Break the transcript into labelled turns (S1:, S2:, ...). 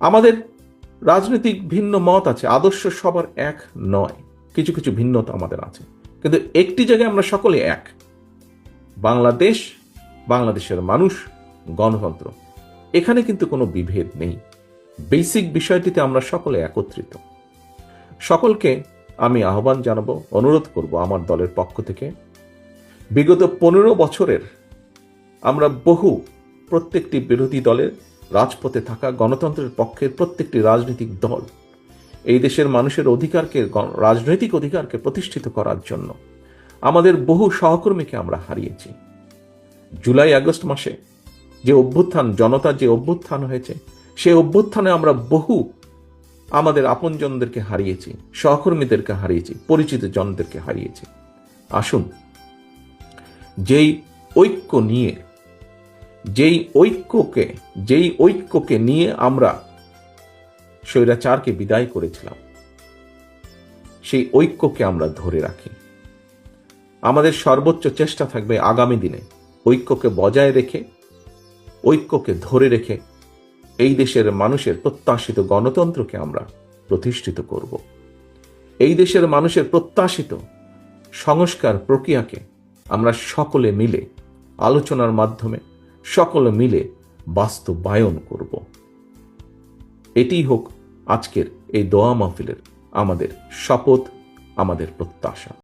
S1: আমাদের রাজনৈতিক ভিন্ন মত আছে, আদর্শ সবার এক নয়, কিছু কিছু ভিন্নতা আমাদের আছে, কিন্তু একটি জায়গায় আমরা সকলে এক, বাংলাদেশ, বাংলাদেশের মানুষ, গণতন্ত্র। এখানে কিন্তু কোনো বিভেদ নেই। বেসিক বিষয়টিতে আমরা সকলে একত্রিত। সকলকে আমি আহ্বান জানাবো, অনুরোধ করব আমার দলের পক্ষ থেকে, বিগত 15 বছরের আমরা প্রত্যেকটি বিরোধী দলের, রাজপথে থাকা গণতন্ত্রের পক্ষের প্রত্যেকটি রাজনৈতিক দল এই দেশের মানুষের অধিকারকে, রাজনৈতিক অধিকারকে প্রতিষ্ঠিত করার জন্য আমাদের বহু সহকর্মীকে আমরা হারিয়েছি। জুলাই আগস্ট মাসে যে অভ্যুত্থান, জনতার যে অভ্যুত্থান হয়েছে, সেই অভ্যুত্থানে আমরা আমাদের আপনজনদেরকে হারিয়েছি, সহকর্মীদেরকে হারিয়েছি, পরিচিত জনদেরকে হারিয়েছি। আসুন, যেই ঐক্যকে নিয়ে আমরা স্বৈরাচারকে বিদায় করেছিলাম, সেই ঐক্যকে আমরা ধরে রাখি। আমাদের সর্বোচ্চ চেষ্টা থাকবে আগামী দিনে ঐক্যকে বজায় রেখে, ঐক্যকে ধরে রেখে এই দেশের মানুষের প্রত্যাশিত গণতন্ত্রকে আমরা প্রতিষ্ঠিত করব। এই দেশের মানুষের প্রত্যাশিত সংস্কার প্রক্রিয়াকে আমরা সকলে মিলে আলোচনার মাধ্যমে সকলে মিলে বাস্তবায়ন করব। এটিই হোক আজকের এই দোয়া মাহফিলের আমাদের শপথ, আমাদের প্রত্যাশা।